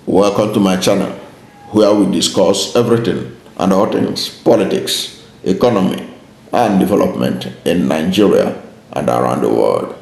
Welcome to my channel, where we discuss everything and all things politics, economy, and development in Nigeria and around the world.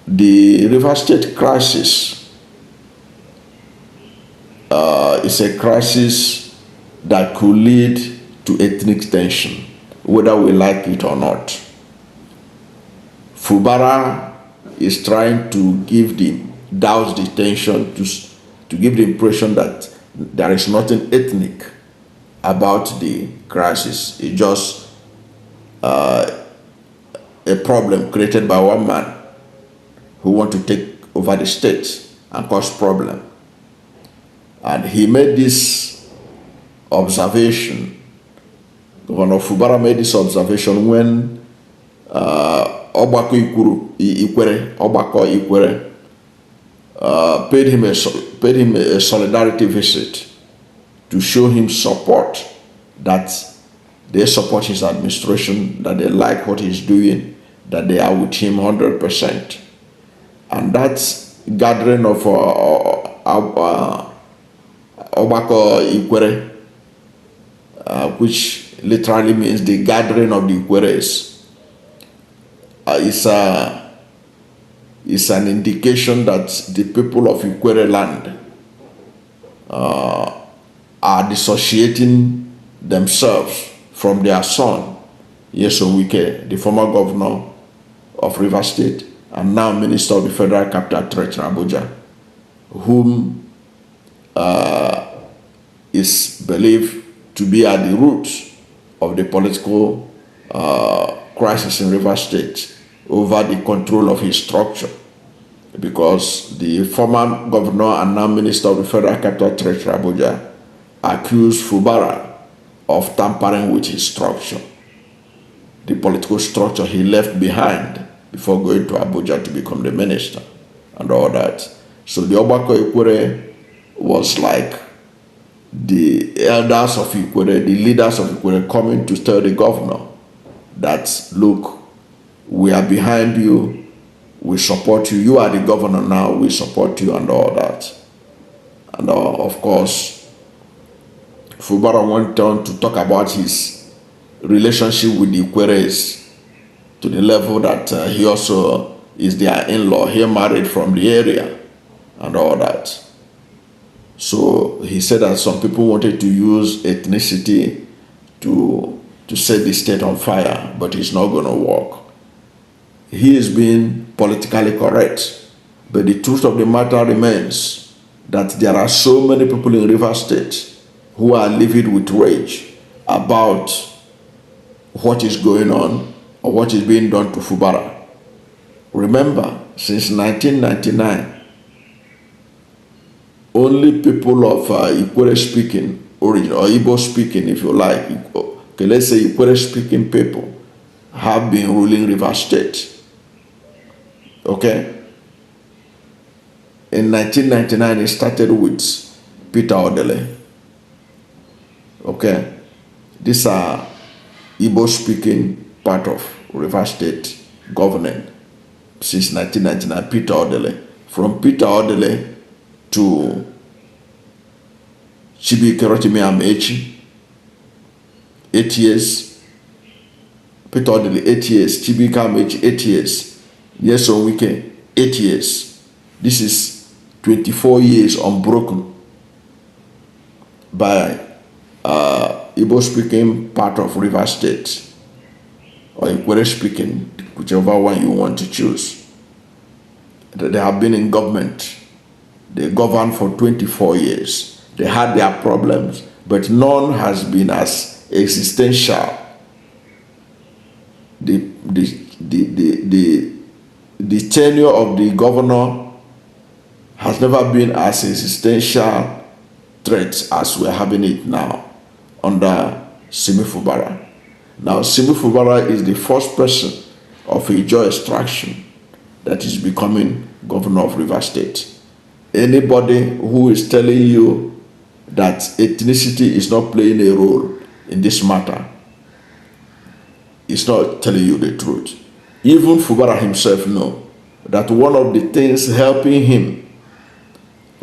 The Rivers State crisis is a crisis that could lead to ethnic tension, whether we like it or not. Fubara is trying to douse the tension, to give the impression that there is nothing ethnic about the crisis. It's just a problem created by one man who wants to take over the state and cause problem. And he made this observation. Governor Fubara made this observation when Ogbako Ikwerre paid him a solidarity visit to show him support, that they support his administration, that they like what he's doing, that they are with him 100%. And that gathering of Ogbako Ikwerre, which literally means the gathering of the Ikwerres, is an indication that the people of Ikwerre land are dissociating themselves from their son, Nyesom Wike, the former governor of Rivers State and now Minister of the Federal Capital Territory, Abuja, whom is believed to be at the root of the political crisis in Rivers State over the control of his structure, because the former governor and now Minister of the Federal Capital Territory, Abuja, accused Fubara of tampering with his structure, the political structure he left behind before going to Abuja to become the minister and all that. So the Ogbako Ikwerre was like the elders of Ikwerre, the leaders of Ikwerre, coming to tell the governor that, look, we are behind you, we support you, you are the governor now, we support you and all that. And of course, Fubara went on to talk about his relationship with the Ikwerres to the level that he also is their in-law, he married from the area and all that. So he said that some people wanted to use ethnicity to set the state on fire, but it's not going to work. He is being politically correct, but the truth of the matter remains that there are so many people in Rivers State who are livid with rage about what is going on or what is being done to Fubara. Remember, since 1999, only people of Ikwerre speaking origin, or Igbo speaking, if you like, okay, let's say Ikwerre speaking people, have been ruling Rivers State. Okay? In 1999, it started with Peter Odele. Okay? These are Igbo speaking part of Rivers State government since 1999, Peter Odele. From Peter Odele to Chibike Amechi, 8 years. Peter Odele, 8 years. Chibike Amechi, 8 years. Nyesom Wike, 8 years. This is 24 years unbroken by Igbo speaking part of Rivers State, or Ikwerre speaking, whichever one you want to choose. They have been in government. They governed for 24 years. They had their problems, but none has been as existential. The tenure of the governor has never been as existential threat as we're having it now under Simi Fubara. Now, Simi Fubara is the first person of Ijaw extraction that is becoming governor of Rivers State. Anybody who is telling you that ethnicity is not playing a role in this matter is not telling you the truth. Even Fubara himself knows that one of the things helping him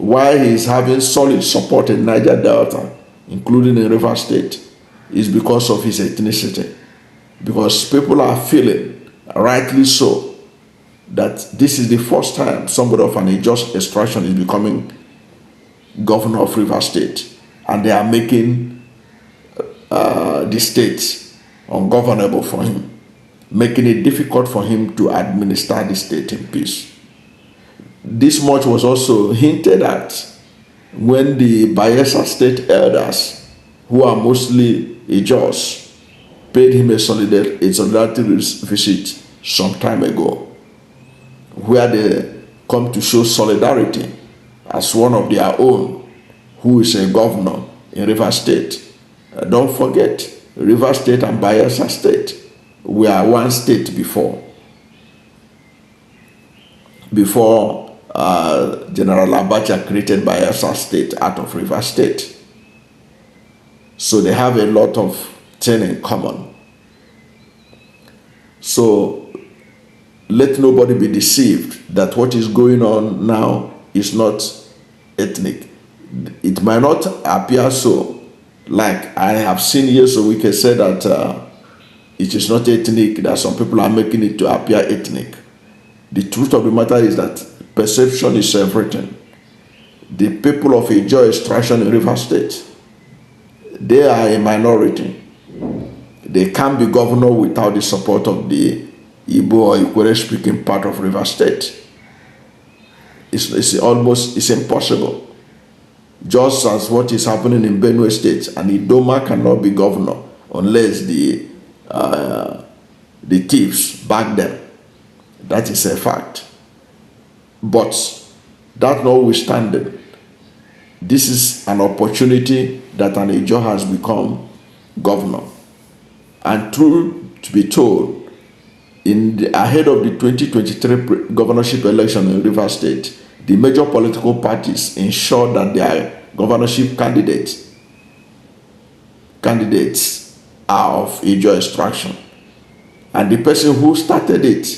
why he is having solid support in Niger Delta, including in Rivers State, is because of his ethnicity. Because people are feeling, rightly so, that this is the first time somebody of an aegis extraction is becoming governor of Rivers State, and they are making the state ungovernable for him, making it difficult for him to administer the state in peace. This much was also hinted at when the Bayelsa State elders, who are mostly aegis, paid him a solidarity visit some time ago, where they come to show solidarity as one of their own, who is a governor in Rivers State. Don't forget, Rivers State and Bayelsa State were one state before General Abacha created Bayelsa State out of Rivers State. So they have a lot of things in common. So let nobody be deceived that what is going on now is not ethnic. It might not appear so. Like I have seen Nyesom Wike say that it is not ethnic, that some people are making it to appear ethnic. The truth of the matter is that perception is everything. The people of aegis extraction in Rivers State, they are a minority. They can't be governor without the support of the Igbo or Ikwerre speaking part of Rivers State. It's impossible. Just as what is happening in Benue State, and Idoma cannot be governor unless the thieves back them. That is a fact. But that notwithstanding, this is an opportunity that an aegis has become governor. And truth to be told, ahead of the 2023 governorship election in Rivers State, the major political parties ensured that their governorship candidates are of aegis extraction. And the person who started it,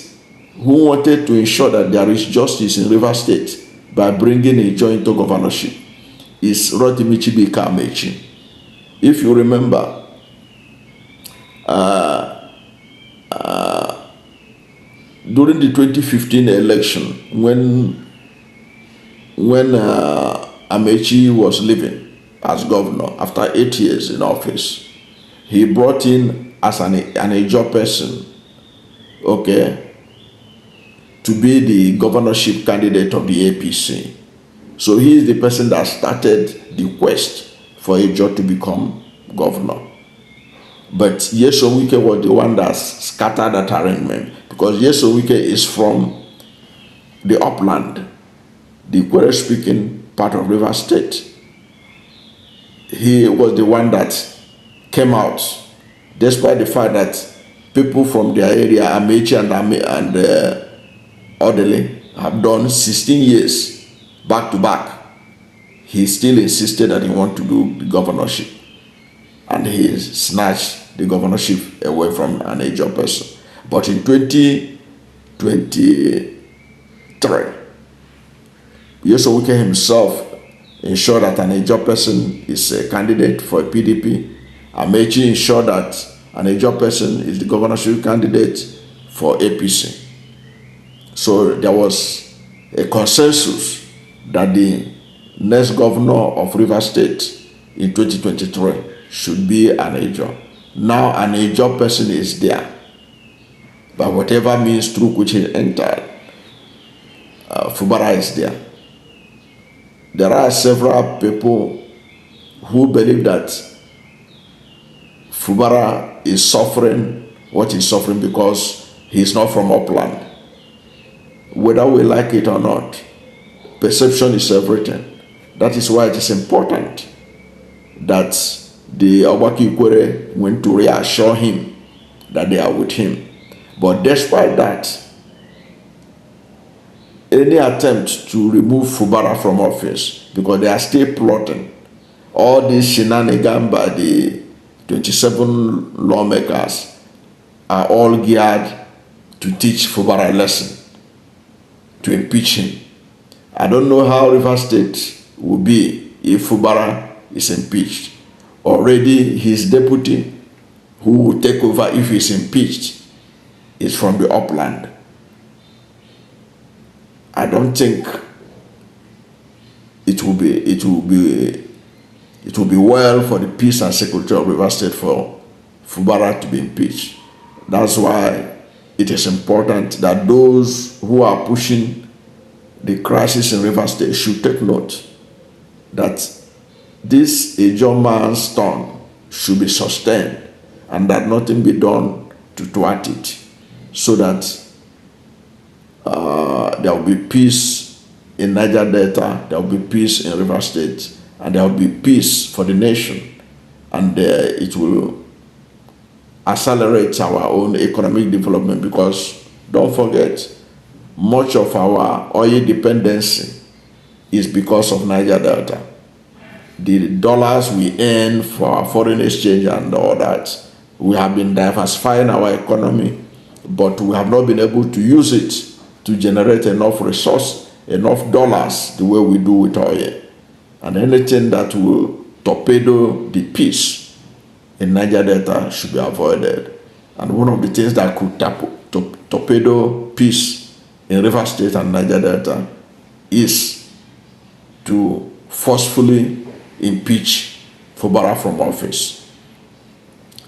who wanted to ensure that there is justice in Rivers State by bringing aegis into governorship, is Rotimichi Amechi. If you remember, during the 2015 election, when Amechi was leaving as governor after 8 years in office, he brought in as an aegis person, okay, to be the governorship candidate of the APC. So he is the person that started the quest for aegis to become governor. But Nyesom Wike was the one that scattered that arrangement, because Nyesom Wike is from the upland, the Ikwerre speaking part of Rivers State. He was the one that came out, despite the fact that people from their area, Amechi and Odele, have done 16 years back to back. He still insisted that he wanted to do the governorship, and he snatched the governorship away from an aegis person. But in 2023, Nyesom Wike himself ensured that an aegis person is a candidate for a PDP. Amechi ensured that an aegis person is the governorship candidate for APC. So there was a consensus that the next governor of Rivers State in 2023 should be an aegis. Now an aegis person is there, by whatever means through which he entered. Fubara is there. There are several people who believe that Fubara is suffering what he's suffering because he's not from upland. Whether we like it or not, perception is everything. That is why it is important that the Ogbako Ikwerre went to reassure him that they are with him. But despite that, any attempt to remove Fubara from office, because they are still plotting, all these shenanigans by the 27 lawmakers are all geared to teach Fubara a lesson, to impeach him. I don't know how Rivers State will be if Fubara is impeached. Already his deputy, who will take over if he's impeached, is from the upland. I don't think it will be well for the peace and security of Rivers State for Fubara to be impeached. That's why it is important that those who are pushing the crisis in Rivers State should take note that this John man's turn should be sustained and that nothing be done to thwart it, so that there will be peace in Niger Delta, there will be peace in Rivers State, and there will be peace for the nation, and it will accelerate our own economic development, because don't forget, much of our oil dependency is because of Niger Delta. The dollars we earn for our foreign exchange and all that, we have been diversifying our economy, but we have not been able to use it to generate enough resource, enough dollars the way we do with oil. And anything that will torpedo the peace in Niger Delta should be avoided. And one of the things that could torpedo peace in Rivers State and Niger Delta is to forcefully impeach Fubara from office.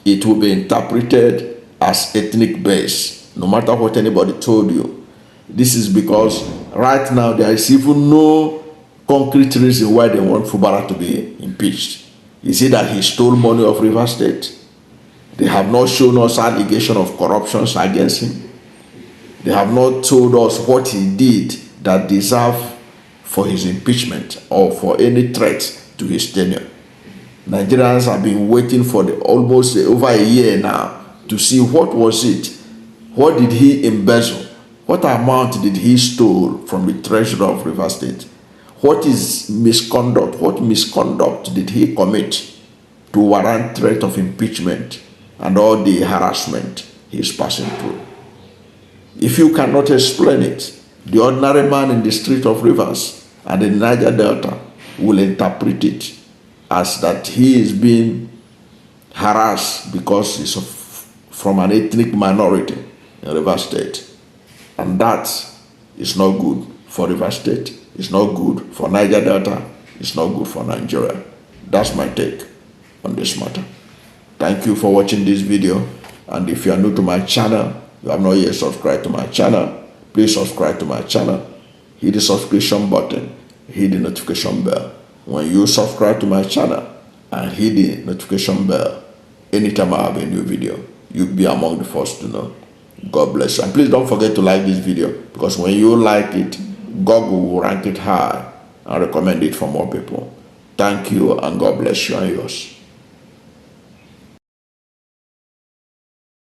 It will be interpreted as ethnic based, no matter what anybody told you. This is because right now there is even no concrete reason why they want Fubara to be impeached. Is it that he stole money of Rivers State? They have not shown us allegation of corruption against him. They have not told us what he did that deserved for his impeachment or for any threat to his tenure. Nigerians have been waiting for almost over a year now to see what was it. What did he embezzle? What amount did he stole from the treasury of Rivers State? What is misconduct? What misconduct did he commit to warrant threat of impeachment and all the harassment he is passing through? If you cannot explain it, the ordinary man in the street of Rivers and the Niger Delta will interpret it as that he is being harassed because he's from an ethnic minority in Rivers State. And that is not good for Rivers State. It's not good for Niger Delta. It's not good for Nigeria. That's my take on this matter. Thank you for watching this video. And if you are new to my channel, you have not yet subscribed to my channel, please subscribe to my channel. Hit the subscription button. Hit the notification bell. When you subscribe to my channel and hit the notification bell, anytime I have a new video, you'll be among the first to know. God bless you. And please don't forget to like this video, because when you like it, Google will rank it high and recommend it for more people. Thank you, and God bless you and yours.